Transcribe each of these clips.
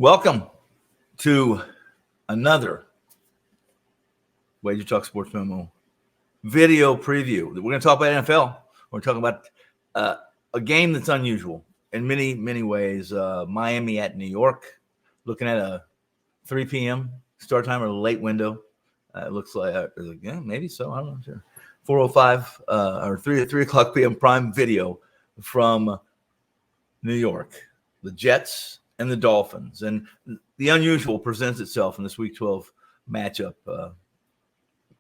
Welcome to another Wager Talk Sports Memo video preview. We're going to talk about NFL. We're talking about a game that's unusual in many, many ways. Miami at New York, looking at a 3 p.m. start time or a late window. It looks like, maybe so. I don't know. Sure. 4:05 or 3 o'clock p.m. prime video from New York. The Jets and the Dolphins. And the unusual presents itself in this Week 12 matchup.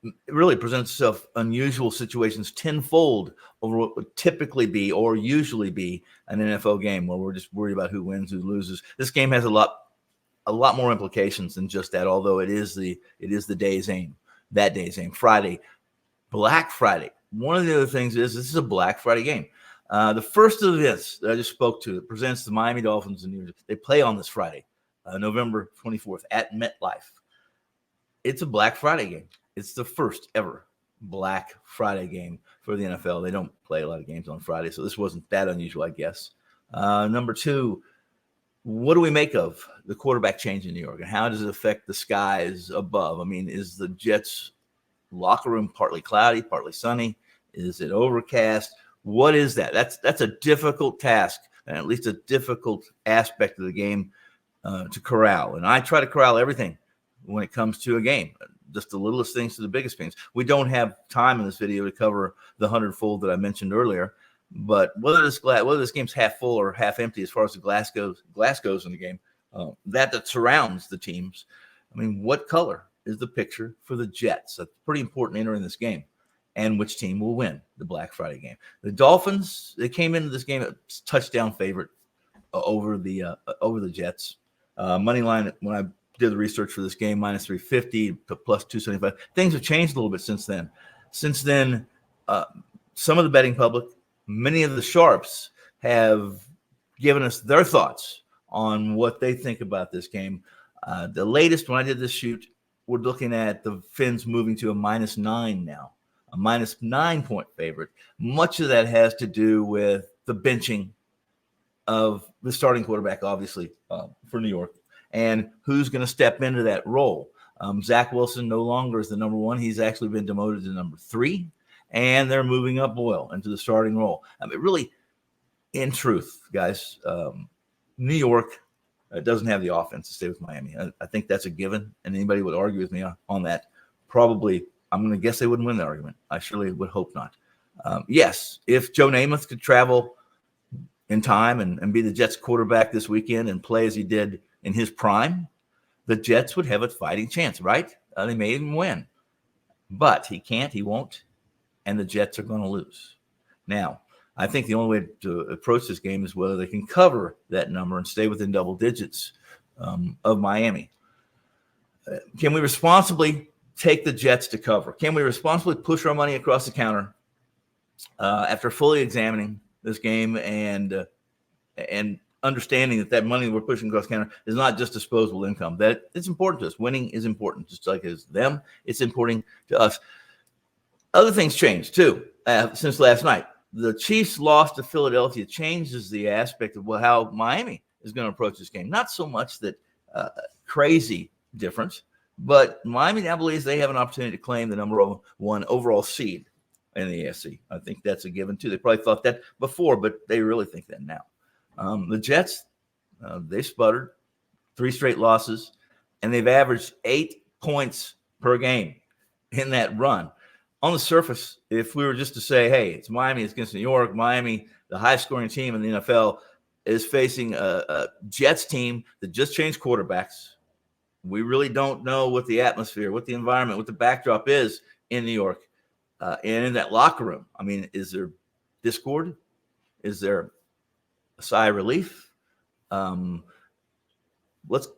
It really presents itself unusual situations tenfold over what would typically be or usually be an NFL game where we're just worried about who wins, who loses. This game has a lot more implications than just that, although it is the day's aim, that day's aim, Friday, Black Friday. One of the other things is this is a Black Friday game. The first of this that I just spoke to that presents the Miami Dolphins and New York. They play on this Friday, November 24th at MetLife. It's a Black Friday game. It's the first ever Black Friday game for the NFL. They don't play a lot of games on Friday, so this wasn't that unusual, I guess. Number two, what do we make of the quarterback change in New York, and how does it affect the skies above? I mean, is the Jets' locker room partly cloudy, partly sunny? Is it overcast? What is that? That's a difficult task, and at least a difficult aspect of the game to corral. And I try to corral everything when it comes to a game, just the littlest things to the biggest things. We don't have time in this video to cover the 100-fold that I mentioned earlier, but whether this game's half full or half empty as far as the glass goes in the game, that surrounds the teams. I mean, what color is the picture for the Jets? That's pretty important entering this game. And which team will win the Black Friday game? The Dolphins, they came into this game a touchdown favorite over the Jets. Money line, when I did the research for this game, minus 350 to plus 275. Things have changed a little bit since then. Since then, some of the betting public, many of the sharps have given us their thoughts on what they think about this game. The latest, when I did this shoot, we're looking at the Fins moving to a -9 now. A minus 9-point favorite. Much of that has to do with the benching of the starting quarterback, obviously, for New York, and who's going to step into that role. Zach Wilson no longer is the number one. He's actually been demoted to number 3, and they're moving up Boyle into the starting role. I mean, really, in truth, guys, New York doesn't have the offense to stay with Miami. I think that's a given, and anybody would argue with me on that. Probably, I'm going to guess they wouldn't win the argument. I surely would hope not. Yes, if Joe Namath could travel in time and be the Jets quarterback this weekend and play as he did in his prime, the Jets would have a fighting chance, right? They may even win. But he can't, he won't, and the Jets are going to lose. Now, I think the only way to approach this game is whether they can cover that number and stay within double digits of Miami. Can we responsibly take the Jets to cover? Can we responsibly push our money across the counter after fully examining this game and understanding that money we're pushing across the counter is not just disposable income? That it's important to us. Winning is important, just like it is to them. It's important to us. Other things changed too since last night. The Chiefs' loss to Philadelphia changes the aspect of how Miami is going to approach this game. Not so much that crazy difference, but Miami now believes they have an opportunity to claim the number one overall seed in the AFC. I think that's a given, too. They probably thought that before, but they really think that now. The Jets, they sputtered, 3 straight losses, and they've averaged 8 points per game in that run. On the surface, if we were just to say, hey, it's Miami against New York, Miami, the highest-scoring team in the NFL, is facing a Jets team that just changed quarterbacks. We really don't know what the atmosphere, what the environment, what the backdrop is in New York and in that locker room. I mean, is there discord? Is there a sigh of relief? Let's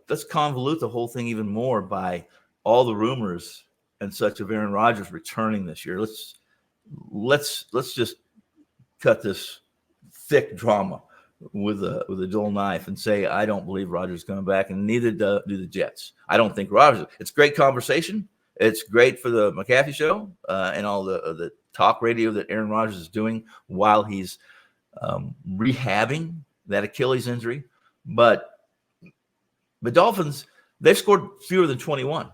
convolute the whole thing even more by all the rumors and such of Aaron Rodgers returning this year. Let's just cut this thick drama with a dull knife and say, I don't believe Rodgers is coming back, and neither do the Jets. I don't think Rodgers. It's great conversation. It's great for the McAfee show and all the talk radio that Aaron Rodgers is doing while he's rehabbing that Achilles injury. But The Dolphins, they've scored fewer than 21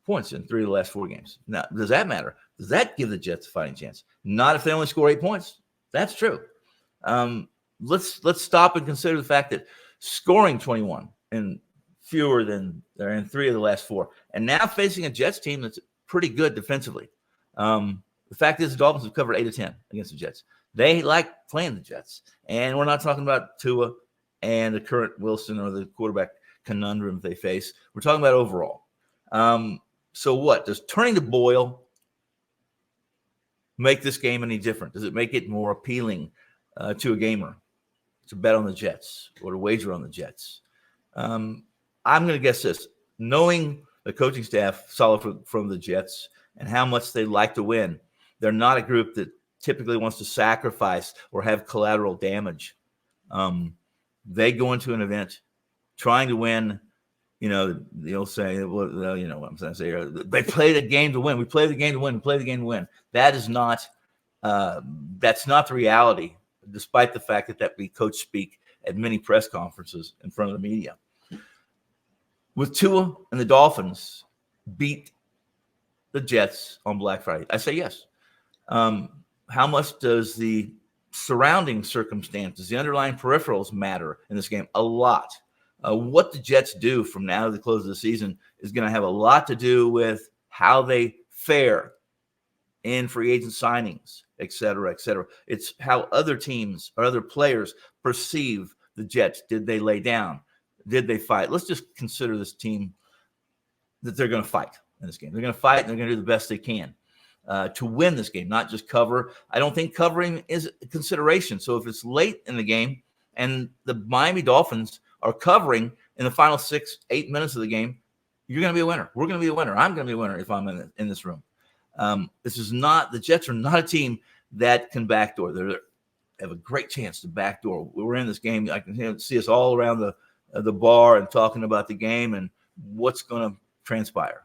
points in 3 of the last 4 games. Now, does that matter? Does that give the Jets a fighting chance? Not if they only score 8 points. That's true. Let's stop and consider the fact that scoring 21 and fewer than they're in 3 of the last 4, and now facing a Jets team that's pretty good defensively. The fact is, the Dolphins have covered 8 of 10 against the Jets. They like playing the Jets, and we're not talking about Tua and the current Wilson or the quarterback conundrum they face. We're talking about overall. So what? Does turning to Boyle make this game any different? Does it make it more appealing to a gamer to bet on the Jets or to wager on the Jets? I'm going to guess this. Knowing the coaching staff solid from the Jets and how much they like to win, they're not a group that typically wants to sacrifice or have collateral damage. They go into an event trying to win. You know, they'll say, well, you know what I'm saying? They play the game to win. We play the game to win. We play the game to win. That is not, that's not the reality, despite the fact that be coach speak at many press conferences in front of the media. With Tua and the Dolphins beat the Jets on Black Friday, I say yes. How much does the surrounding circumstances, the underlying peripherals matter in this game? A lot. What the Jets do from now to the close of the season is going to have a lot to do with how they fare in free agent signings, et cetera, et cetera. It's how other teams or other players perceive the Jets. Did they lay down? Did they fight? Let's just consider this team that they're going to fight in this game. They're going to fight, and they're going to do the best they can to win this game, not just cover. I don't think covering is a consideration. So if it's late in the game and the Miami Dolphins are covering in the final 6-8 minutes of the game, you're going to be a winner. We're going to be a winner. I'm going to be a winner if I'm in this room. The Jets are not a team that can backdoor. They have a great chance to backdoor. We're in this game. I can see us all around the bar and talking about the game and what's going to transpire.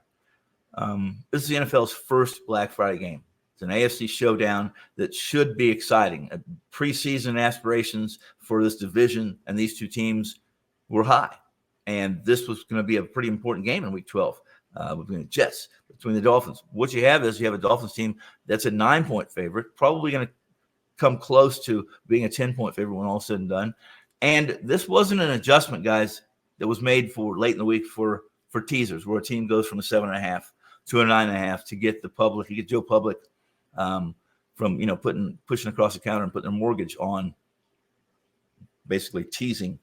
This is the NFL's first Black Friday game. It's an AFC showdown that should be exciting. Preseason aspirations for this division and these two teams were high. And this was going to be a pretty important game in Week 12 between the Jets, between the Dolphins. What you have is you have a Dolphins team that's a 9-point favorite, probably going to come close to being a 10-point favorite when all is said and done. And this wasn't an adjustment, guys, that was made for late in the week for teasers, where a team goes from a 7.5 to a 9.5 to get the public, you get Joe Public from, pushing across the counter and putting their mortgage on, basically teasing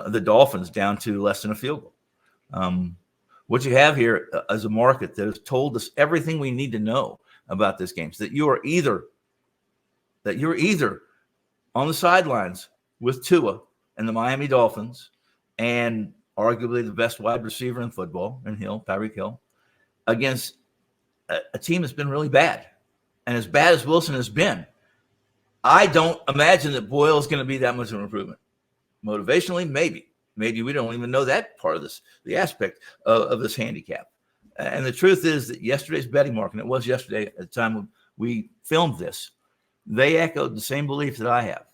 the Dolphins down to less than a field goal. What you have here is a market that has told us everything we need to know about this game, so that you're either on the sidelines with Tua and the Miami Dolphins and arguably the best wide receiver in football, in Tyreek Hill, against a team that's been really bad. And as bad as Wilson has been, I don't imagine that Boyle is going to be that much of an improvement. Motivationally, maybe. Maybe we don't even know that part of this, the aspect of this handicap. And the truth is that yesterday's betting market, and it was yesterday at the time when we filmed this, they echoed the same belief that I have,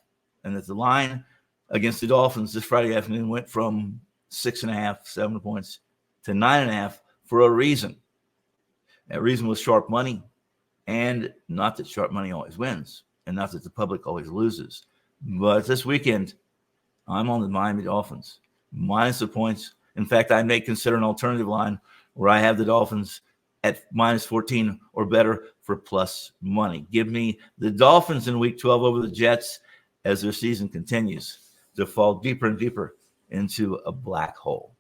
and that the line against the Dolphins this Friday afternoon went from 6.5, 7 points to 9.5 for a reason. That reason was sharp money, and not that sharp money always wins, and not that the public always loses. But this weekend, I'm on the Miami Dolphins, minus the points. In fact, I may consider an alternative line where I have the Dolphins at minus 14 or better for plus money. Give me the Dolphins in Week 12 over the Jets as their season continues to fall deeper and deeper into a black hole.